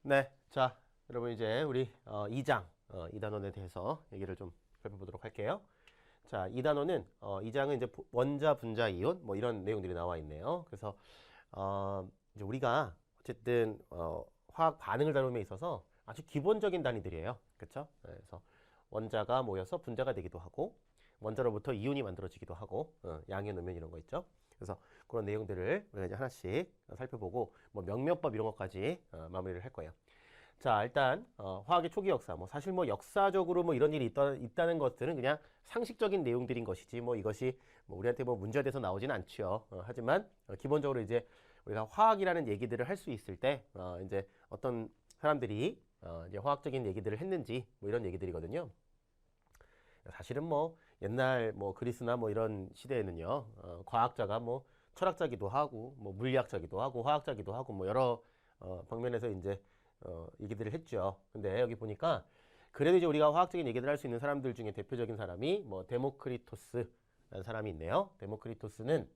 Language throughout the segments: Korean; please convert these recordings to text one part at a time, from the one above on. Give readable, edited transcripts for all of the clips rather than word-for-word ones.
네, 자, 여러분 이제 우리 2장, 이 단원에 대해서 얘기를 좀 살펴보도록 할게요. 자, 이 단원은 2장은 이제 원자, 분자, 이온 뭐 이런 내용들이 나와 있네요. 그래서 이제 우리가 어쨌든 화학 반응을 다룸에 있어서 아주 기본적인 단위들이에요. 그렇죠? 그래서 원자가 모여서 분자가 되기도 하고 원자로부터 이온이 만들어지기도 하고 양의 노면 이런 거 있죠. 그래서 그런 내용들을 우리가 이제 하나씩 살펴보고 뭐 명명법 이런 것까지 마무리를 할 거예요. 자, 일단 화학의 초기 역사, 뭐 사실 뭐 역사적으로 뭐 이런 일이 있다는 것들은 그냥 상식적인 내용들인 것이지 뭐 이것이 뭐 우리한테 뭐 문제가 돼서 나오지는 않죠. 하지만 기본적으로 이제 우리가 화학이라는 얘기들을 할 수 있을 때 이제 어떤 사람들이 이제 화학적인 얘기들을 했는지 뭐 이런 얘기들이거든요. 사실은 뭐 옛날 뭐 그리스나 뭐 이런 시대에는요, 과학자가 뭐 철학자기도 하고 뭐 물리학자기도 하고 화학자기도 하고 뭐 여러 방면에서 이제 얘기들을 했죠. 근데 여기 보니까 그래도 이제 우리가 화학적인 얘기를 할 수 있는 사람들 중에 대표적인 사람이 뭐 데모크리토스라는 사람이 있네요. 데모크리토스는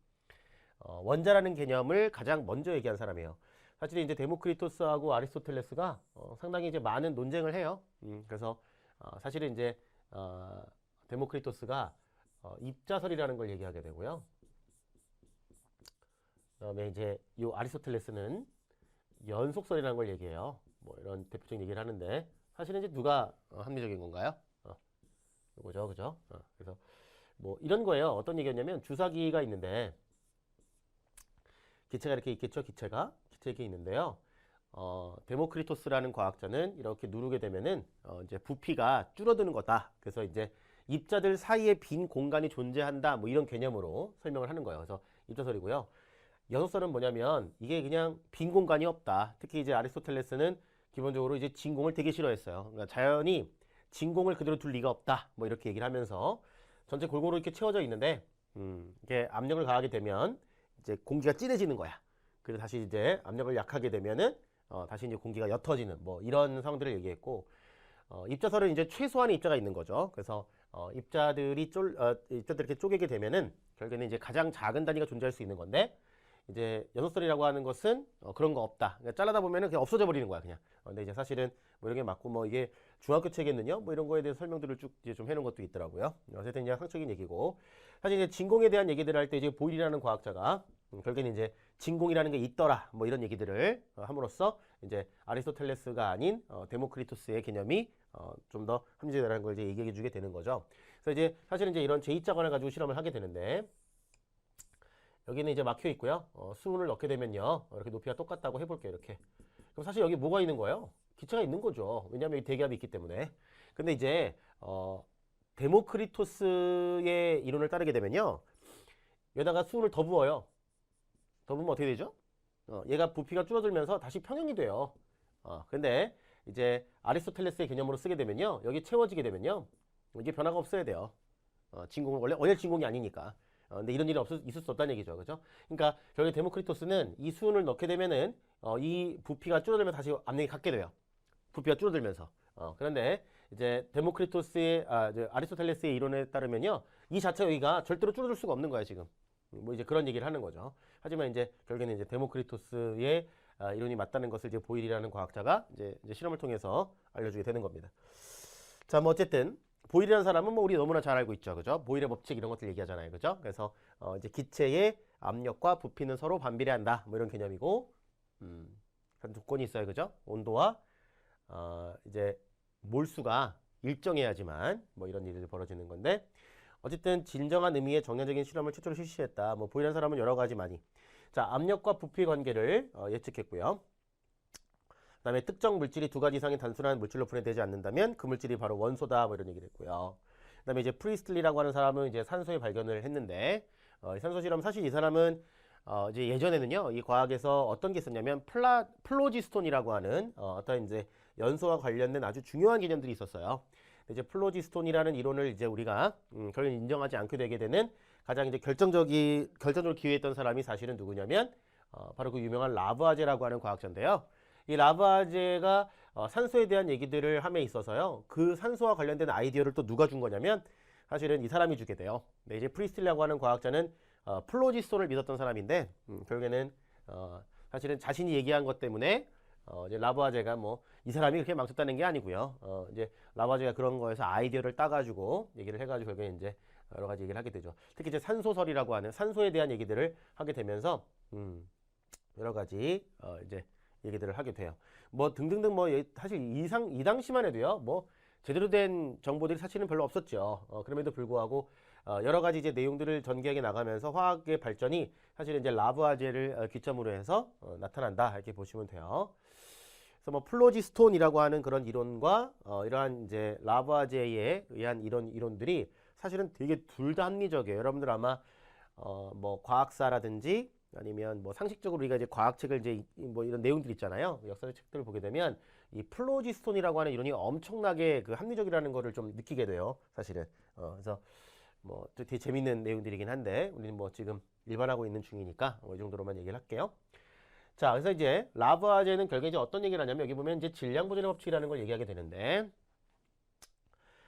원자라는 개념을 가장 먼저 얘기한 사람이에요. 사실 이제 데모크리토스하고 아리스토텔레스가 상당히 이제 많은 논쟁을 해요. 그래서 사실은 이제 데모크리토스가 입자설이라는 걸 얘기하게 되고요. 그다음에 이제 이 아리스토텔레스는 연속설이라는 걸 얘기해요. 뭐 이런 대표적인 얘기를 하는데 사실은 이제 누가 합리적인 건가요? 이거죠, 그죠? 그래서 뭐 이런 거예요. 어떤 얘기였냐면 주사기가 있는데 기체가 이렇게 있겠죠, 기체가 이렇게 있는데요. 데모크리토스라는 과학자는 이렇게 누르게 되면은 이제 부피가 줄어드는 거다. 그래서 이제 입자들 사이에 빈 공간이 존재한다. 뭐 이런 개념으로 설명을 하는 거예요. 그래서 입자설이고요. 여섯설은 뭐냐면 이게 그냥 빈 공간이 없다. 특히 이제 아리스토텔레스는 기본적으로 이제 진공을 되게 싫어했어요. 그러니까 자연이 진공을 그대로 둘 리가 없다. 뭐 이렇게 얘기를 하면서 전체 골고루 이렇게 채워져 있는데 이게 압력을 가하게 되면 이제 공기가 진해지는 거야. 그래서 다시 이제 압력을 약하게 되면은 다시 이제 공기가 옅어지는 뭐 이런 상황들을 얘기했고 입자설은 이제 최소한의 입자가 있는 거죠. 그래서 입자들이 이렇게 쪼개게 되면은 결국에는 이제 가장 작은 단위가 존재할 수 있는 건데 이제 연소설이라고 하는 것은 그런 거 없다. 그러니까 잘라다 보면은 그냥 없어져 버리는 거야, 그냥. 근데 이제 사실은 뭐 이런 게 맞고 뭐 이게 중학교 책에는요, 뭐 이런 거에 대해서 설명들을 쭉 이제 좀 해놓은 것도 있더라고요. 어쨌든 그냥 상적인 얘기고 사실 이제 진공에 대한 얘기들을 할 때 이제 보일이라는 과학자가 결국에는 이제 진공이라는 게 있더라, 뭐 이런 얘기들을 함으로써 이제 아리스토텔레스가 아닌 데모크리토스의 개념이 좀 더 합리적이라는 걸 이제 얘기해 주게 되는 거죠. 그래서 이제 사실은 이제 이런 제2차관을 가지고 실험을 하게 되는데 여기는 이제 막혀 있고요. 수문을 넣게 되면요. 이렇게 높이가 똑같다고 해볼게요. 이렇게. 그럼 사실 여기 뭐가 있는 거예요? 기체가 있는 거죠. 왜냐하면 여기 대기압이 있기 때문에. 근데 이제 데모크리토스의 이론을 따르게 되면요. 여기다가 수은을 더 부어요. 더 부으면 어떻게 되죠? 얘가 부피가 줄어들면서 다시 평형이 돼요. 근데 이제 아리스토텔레스의 개념으로 쓰게 되면요. 여기 채워지게 되면요. 이게 변화가 없어야 돼요. 진공은 원래 진공이 아니니까. 근데 이런 일이 있을 수 없다는 얘기죠. 그죠? 그러니까 결국에 데모크리토스는 이 수은을 넣게 되면은 이 부피가 줄어들면 다시 압력이 갖게 돼요. 부피가 줄어들면서. 그런데 이제 데모크리토스의 이제 아리스토텔레스의 이론에 따르면요. 이 자체 여기가 절대로 줄어들 수가 없는 거예요, 지금. 뭐 이제 그런 얘기를 하는 거죠. 하지만 이제 결국에는 이제 데모크리토스의 이론이 맞다는 것을 이제 보일이라는 과학자가 이제 실험을 통해서 알려주게 되는 겁니다. 자, 뭐 어쨌든 보일이라는 사람은 뭐 우리 너무나 잘 알고 있죠, 그죠? 보일의 법칙 이런 것들 얘기하잖아요, 그죠? 그래서 이제 기체의 압력과 부피는 서로 반비례한다, 뭐 이런 개념이고, 그런 조건이 있어요, 그죠? 온도와 이제 몰수가 일정해야지만 뭐 이런 일이 벌어지는 건데, 어쨌든 진정한 의미의 정량적인 실험을 최초로 실시했다. 뭐 보일이라는 사람은 여러 가지 많이. 자, 압력과 부피 관계를 예측했고요. 그 다음에 특정 물질이 두 가지 이상의 단순한 물질로 분해되지 않는다면 그 물질이 바로 원소다, 뭐 이런 얘기를 했고요. 그 다음에 이제 프리스틀리라고 하는 사람은 이제 산소의 발견을 했는데 이 산소 실험 사실 이 사람은 이제 예전에는요 이 과학에서 어떤 게 있었냐면 플로지스톤이라고 하는 어떤 이제 연소와 관련된 아주 중요한 개념들이 있었어요. 이제 플로지스톤이라는 이론을 이제 우리가 결국 인정하지 않게 되게 되는 가장 이제 결정적으로 기여했던 사람이 사실은 누구냐면 바로 그 유명한 라부아제라고 하는 과학자인데요. 이 라부아제가 산소에 대한 얘기들을 함에 있어서요. 그 산소와 관련된 아이디어를 또 누가 준 거냐면 사실은 이 사람이 주게 돼요. 네, 이제 프리스틸라고 하는 과학자는 플로지스톤을 믿었던 사람인데 결국에는 사실은 자신이 얘기한 것 때문에 이제 라부아제가 뭐 이 사람이 그렇게 망쳤다는 게 아니고요. 이제 라부아제가 그런 거에서 아이디어를 따가지고 얘기를 해가지고 결국에 이제 여러 가지 얘기를 하게 되죠. 특히 이제 산소설이라고 하는 산소에 대한 얘기들을 하게 되면서 여러 가지 이제 얘기들을 하게 돼요. 뭐 등등등 뭐 사실 이 당시만 해도요. 뭐 제대로 된 정보들이 사실은 별로 없었죠. 그럼에도 불구하고 여러 가지 이제 내용들을 전개하게 나가면서 화학의 발전이 사실은 이제 라부아제를 기점으로 해서 나타난다 이렇게 보시면 돼요. 그래서 뭐 플로지스톤이라고 하는 그런 이론과 이러한 이제 라부아제에 의한 이론들이 사실은 되게 둘 다 합리적이에요. 여러분들 아마 뭐 과학사라든지 아니면 뭐 상식적으로 우리가 이제 과학책을 이제 뭐 이런 내용들 있잖아요. 역사적 책들을 보게 되면 이 플로지스톤이라고 하는 이론이 엄청나게 그 합리적이라는 거를 좀 느끼게 돼요. 사실은. 그래서 뭐 되게 재밌는 내용들이긴 한데 우리는 뭐 지금 일반하고 있는 중이니까 이 정도로만 얘기를 할게요. 자, 그래서 이제 라부아제는 결국에 이제 어떤 얘기를 하냐면 여기 보면 이제 질량 보존의 법칙이라는 걸 얘기하게 되는데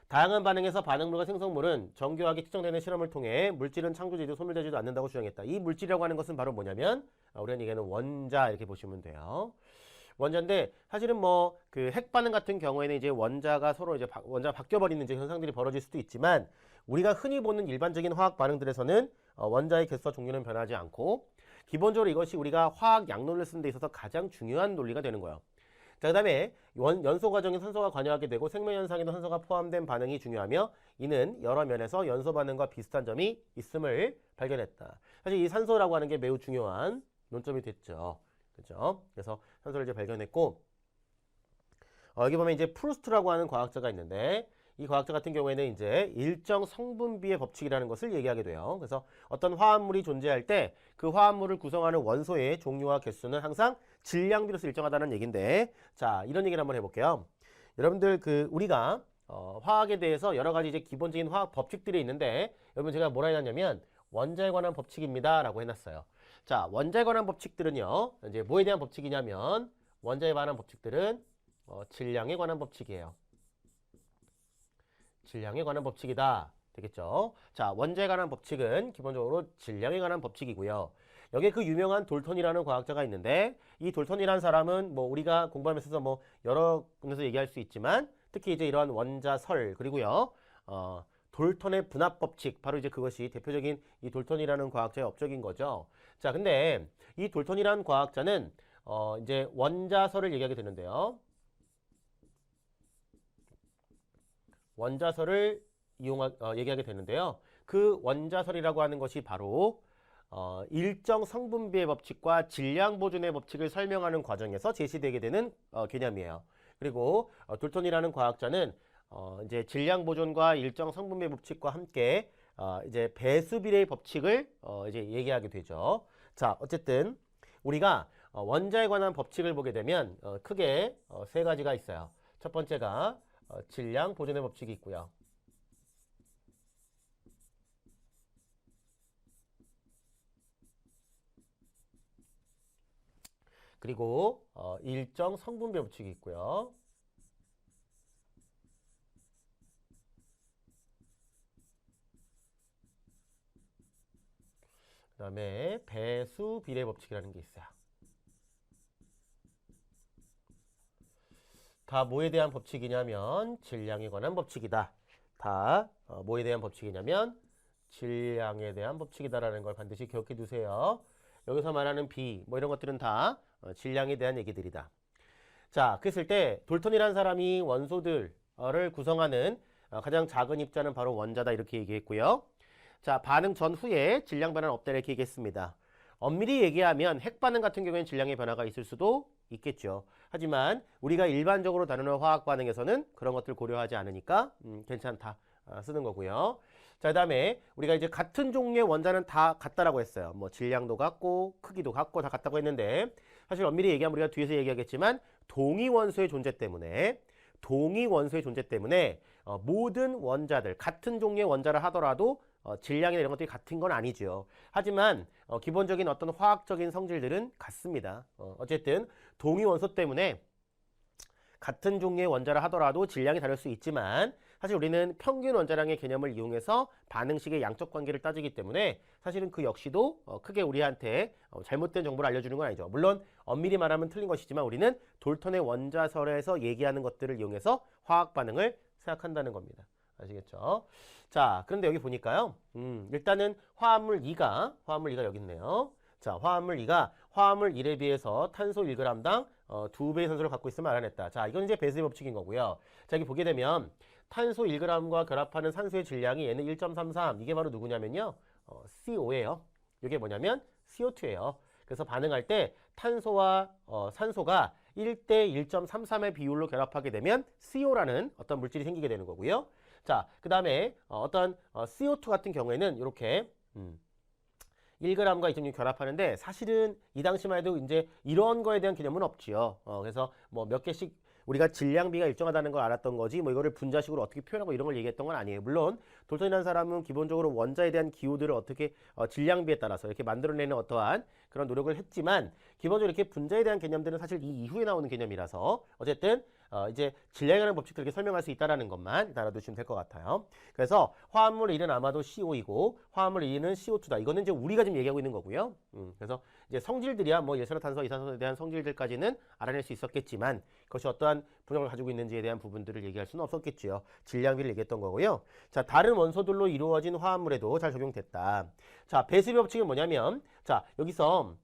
다양한 반응에서 반응물과 생성물은 정교하게 측정되는 실험을 통해 물질은 창조되지도 소멸되지도 않는다고 주장했다. 이 물질이라고 하는 것은 바로 뭐냐면 우리가 얘기하는 원자 이렇게 보시면 돼요. 원자인데 사실은 뭐 그 핵 반응 같은 경우에는 이제 원자가 서로 이제 원자가 바뀌어 버리는 이제 현상들이 벌어질 수도 있지만 우리가 흔히 보는 일반적인 화학 반응들에서는 원자의 개수와 종류는 변하지 않고 기본적으로 이것이 우리가 화학 약론을 쓰는 데 있어서 가장 중요한 논리가 되는 거예요. 자, 그 다음에 연소 과정에 산소가 관여하게 되고 생명현상에도 산소가 포함된 반응이 중요하며 이는 여러 면에서 연소 반응과 비슷한 점이 있음을 발견했다. 사실 이 산소라고 하는 게 매우 중요한 논점이 됐죠. 그죠? 그래서 산소를 이제 발견했고 여기 보면 이제 프루스트라고 하는 과학자가 있는데 이 과학자 같은 경우에는 이제 일정 성분비의 법칙이라는 것을 얘기하게 돼요. 그래서 어떤 화합물이 존재할 때 그 화합물을 구성하는 원소의 종류와 개수는 항상 질량비로서 일정하다는 얘기인데 자, 이런 얘기를 한번 해볼게요. 여러분들 그 우리가 화학에 대해서 여러 가지 이제 기본적인 화학 법칙들이 있는데 여러분 제가 뭐라 해놨냐면 원자에 관한 법칙입니다 라고 해놨어요. 자, 원자에 관한 법칙들은요 이제 뭐에 대한 법칙이냐면 원자에 관한 법칙들은 질량에 관한 법칙이에요. 질량에 관한 법칙이다. 되겠죠? 자, 원자에 관한 법칙은 기본적으로 질량에 관한 법칙이고요. 여기에 그 유명한 돌턴이라는 과학자가 있는데 이 돌턴이라는 사람은 뭐 우리가 공부하면서 뭐 여러 군데서 얘기할 수 있지만 특히 이제 이러한 원자설 그리고요. 돌턴의 분압 법칙 바로 이제 그것이 대표적인 이 돌턴이라는 과학자의 업적인 거죠. 자, 근데 이 돌턴이라는 과학자는 이제 원자설을 얘기하게 되는데요. 원자설을 얘기하게 되는데요. 그 원자설이라고 하는 것이 바로 일정 성분비의 법칙과 질량 보존의 법칙을 설명하는 과정에서 제시되게 되는 개념이에요. 그리고 돌턴이라는 과학자는 이제 질량 보존과 일정 성분비의 법칙과 함께 이제 배수 비례의 법칙을 이제 얘기하게 되죠. 자, 어쨌든 우리가 원자에 관한 법칙을 보게 되면 크게 세 가지가 있어요. 첫 번째가 질량 보존의 법칙이 있고요. 그리고 일정 성분배 법칙이 있고요. 그 다음에 배수 비례 법칙이라는 게 있어요. 다 뭐에 대한 법칙이냐면 질량에 관한 법칙이다. 다 뭐에 대한 법칙이냐면 질량에 대한 법칙이다라는 걸 반드시 기억해 두세요. 여기서 말하는 비, 뭐 이런 것들은 다 질량에 대한 얘기들이다. 자, 그랬을 때 돌턴이라는 사람이 원소들을 구성하는 가장 작은 입자는 바로 원자다 이렇게 얘기했고요. 자, 반응 전후에 질량 변화는 없다 이렇게 얘기했습니다. 엄밀히 얘기하면 핵 반응 같은 경우에는 질량의 변화가 있을 수도 있겠죠. 하지만 우리가 일반적으로 다루는 화학 반응에서는 그런 것들 고려하지 않으니까 괜찮다 쓰는 거고요. 자, 그다음에 우리가 이제 같은 종류의 원자는 다 같다라고 했어요. 뭐 질량도 같고 크기도 같고 다 같다고 했는데 사실 엄밀히 얘기하면 우리가 뒤에서 얘기하겠지만 동위 원소의 존재 때문에 모든 원자들 같은 종류의 원자를 하더라도 질량이나 이런 것들이 같은 건 아니죠. 하지만 기본적인 어떤 화학적인 성질들은 같습니다. 어쨌든 동위 원소 때문에 같은 종류의 원자를 하더라도 질량이 다를 수 있지만 사실 우리는 평균 원자량의 개념을 이용해서 반응식의 양적 관계를 따지기 때문에 사실은 그 역시도 크게 우리한테 잘못된 정보를 알려주는 건 아니죠. 물론 엄밀히 말하면 틀린 것이지만 우리는 돌턴의 원자설에서 얘기하는 것들을 이용해서 화학 반응을 생각한다는 겁니다. 아시겠죠? 자, 그런데 여기 보니까요. 일단은 화합물 2가 여기 있네요. 자, 화합물 2가 화합물 1에 비해서 탄소 1g당 2배의 산소를 갖고 있음을 알아냈다. 자, 이건 이제 배수의 법칙인 거고요. 자, 여기 보게 되면 탄소 1g과 결합하는 산소의 질량이 얘는 1.33. 이게 바로 누구냐면요. CO예요. 이게 뭐냐면 CO2예요. 그래서 반응할 때 탄소와 산소가 1대 1.33의 비율로 결합하게 되면 CO라는 어떤 물질이 생기게 되는 거고요. 자, 그 다음에 어떤 CO2 같은 경우에는 이렇게 1g과 2.6 결합하는데 사실은 이 당시만 해도 이제 이런 거에 대한 개념은 없지요. 그래서 뭐 몇 개씩 우리가 질량비가 일정하다는 걸 알았던 거지 뭐 이거를 분자식으로 어떻게 표현하고 이런 걸 얘기했던 건 아니에요. 물론 돌턴이라는 사람은 기본적으로 원자에 대한 기호들을 어떻게 질량비에 따라서 이렇게 만들어내는 어떠한 그런 노력을 했지만 기본적으로 이렇게 분자에 대한 개념들은 사실 이 이후에 나오는 개념이라서 어쨌든 이제 질량에 관한 법칙들 이렇게 설명할 수 있다는 것만 알아두시면 될 것 같아요. 그래서 화합물 1은 아마도 CO이고 화합물 2는 CO2다. 이거는 이제 우리가 지금 얘기하고 있는 거고요. 그래서 이제 성질들이야 뭐 예산화탄소, 이산화탄소에 대한 성질들까지는 알아낼 수 있었겠지만 그것이 어떠한 분형을 가지고 있는지에 대한 부분들을 얘기할 수는 없었겠지요. 질량비를 얘기했던 거고요. 자, 다른 원소들로 이루어진 화합물에도 잘 적용됐다. 자, 배수비 법칙은 뭐냐면 자, 여기서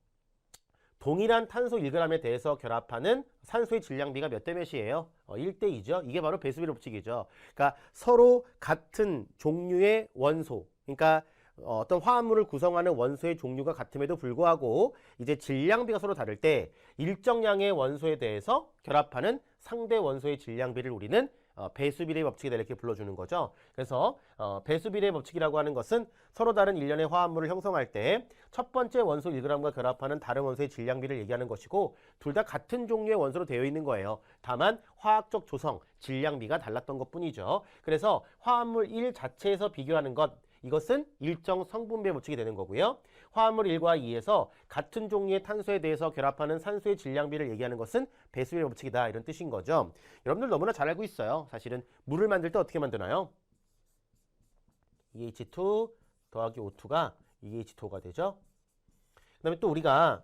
동일한 탄소 1g에 대해서 결합하는 산소의 질량비가 몇 대 몇이에요? 1대 2죠. 이게 바로 배수비 법칙이죠. 그러니까 서로 같은 종류의 원소, 그러니까 어떤 화합물을 구성하는 원소의 종류가 같음에도 불구하고 이제 질량비가 서로 다를 때 일정량의 원소에 대해서 결합하는 상대 원소의 질량비를 우리는 배수비례 법칙이다 이렇게 불러주는 거죠. 그래서 배수비례 법칙이라고 하는 것은 서로 다른 일련의 화합물을 형성할 때 첫 번째 원소 1g과 결합하는 다른 원소의 질량비를 얘기하는 것이고 둘 다 같은 종류의 원소로 되어 있는 거예요. 다만 화학적 조성, 질량비가 달랐던 것뿐이죠. 그래서 화합물 1 자체에서 비교하는 것 이것은 일정 성분배 법칙이 되는 거고요. 화합물 1과 2에서 같은 종류의 탄소에 대해서 결합하는 산소의 질량비를 얘기하는 것은 배수비례 법칙이다 이런 뜻인 거죠. 여러분들 너무나 잘 알고 있어요. 사실은 물을 만들 때 어떻게 만드나요? EH2 더하기 O2가 EH2가 되죠. 그 다음에 또 우리가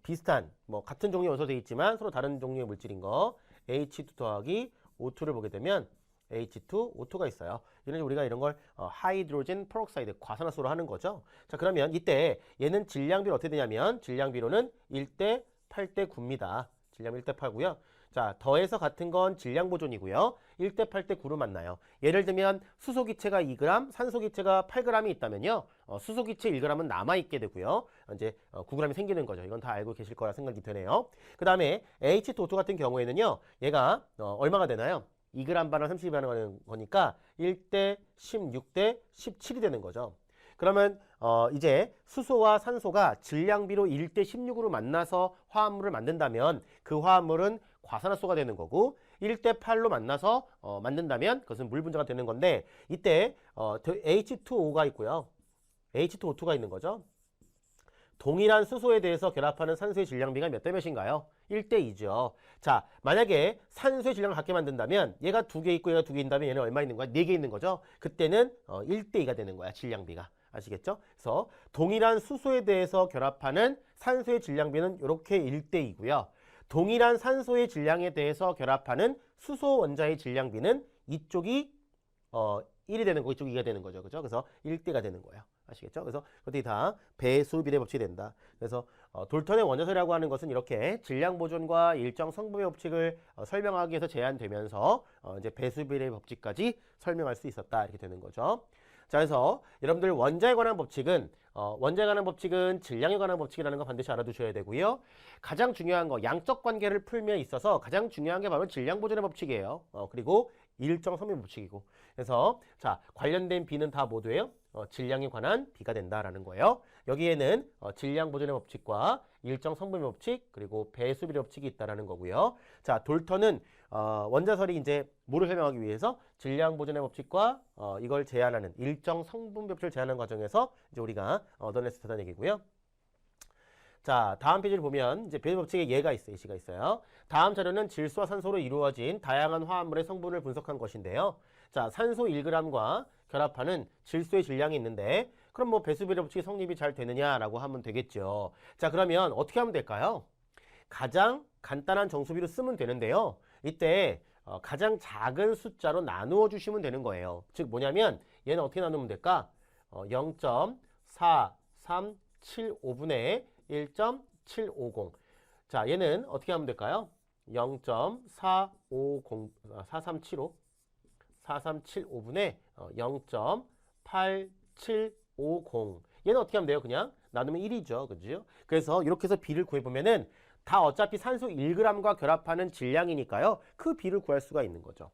비슷한 뭐 같은 종류의 원소 되어 있지만 서로 다른 종류의 물질인 거 H2 더하기 O2를 보게 되면 H2, O2가 있어요. 이런 우리가 이런 걸 하이드로젠 페록사이드 과산화수로 하는 거죠. 자, 그러면 이때 얘는 질량비로 어떻게 되냐면 질량비로는 1대 8대 9입니다. 질량 1대 8고요. 자, 더해서 같은 건 질량 보존이고요. 1대 8대 9로 만나요. 예를 들면 수소기체가 2g, 산소기체가 8g이 있다면요. 수소기체 1g은 남아있게 되고요. 이제 9g이 생기는 거죠. 이건 다 알고 계실 거라 생각이 드네요. 그 다음에 H2O2 같은 경우에는요. 얘가 얼마가 되나요? 2g 반을 30이 반응하는 거니까 1대 16대 17이 되는 거죠. 그러면 이제 수소와 산소가 질량비로 1대 16으로 만나서 화합물을 만든다면 그 화합물은 과산화수가 되는 거고 1대 8로 만나서 만든다면 그것은 물 분자가 되는 건데 이때 H2O가 있고요. H2O2가 있는 거죠. 동일한 수소에 대해서 결합하는 산소의 질량비가 몇 대 몇인가요? 1대 2죠. 자, 만약에 산소의 질량을 같게 만든다면 얘가 2개 있고 얘가 2개 있다면 얘는 얼마 있는 거야? 4개 있는 거죠. 그때는 1대 2가 되는 거야. 질량비가. 아시겠죠? 그래서 동일한 수소에 대해서 결합하는 산소의 질량비는 이렇게 1대 2고요. 동일한 산소의 질량에 대해서 결합하는 수소 원자의 질량비는 이쪽이 1이 되는 거고 이쪽이 2가 되는 거죠. 그죠? 그래서 1대가 되는 거예요. 아시겠죠? 그래서 그것들이 다 배수비례 법칙이 된다. 그래서 돌턴의 원자설이라고 하는 것은 이렇게 질량 보존과 일정 성분배 법칙을 설명하기 위해서 제한되면서 이제 배수비례 법칙까지 설명할 수 있었다. 이렇게 되는 거죠. 자, 그래서 여러분들 원자에 관한 법칙은 원자에 관한 법칙은 질량에 관한 법칙이라는 거 반드시 알아두셔야 되고요. 가장 중요한 거 양적 관계를 풀면 있어서 가장 중요한 게 바로 질량 보존의 법칙이에요. 그리고 일정 성분 법칙이고. 그래서 자, 관련된 B는 다 모두예요. 질량에 관한 B가 된다라는 거예요. 여기에는 질량 보존의 법칙과 일정 성분의 법칙 그리고 배수비례 법칙이 있다라는 거고요. 자, 돌턴은 원자설이 이제 뭐를 설명하기 위해서 질량 보존의 법칙과 이걸 제한하는 일정 성분 법칙을 제한하는 과정에서 이제 우리가 얻어냈었다는 얘기고요. 자, 다음 페이지를 보면 이제 배수 법칙의 예가 있어요. 예시가 있어요. 다음 자료는 질소와 산소로 이루어진 다양한 화합물의 성분을 분석한 것인데요. 자, 산소 1g과 결합하는 질소의 질량이 있는데 그럼 뭐 배수비례 법칙이 성립이 잘 되느냐라고 하면 되겠죠. 자, 그러면 어떻게 하면 될까요? 가장 간단한 정수비로 쓰면 되는데요. 이때 가장 작은 숫자로 나누어 주시면 되는 거예요. 즉 뭐냐면 얘는 어떻게 나누면 될까? 0.4375분의 1.750. 자, 얘는 어떻게 하면 될까요? 4375분의 0.8750. 얘는 어떻게 하면 돼요? 그냥 나누면 1이죠. 그죠? 그래서 이렇게 해서 B를 구해보면은 다 어차피 산소 1g과 결합하는 질량이니까요. 그 B를 구할 수가 있는 거죠.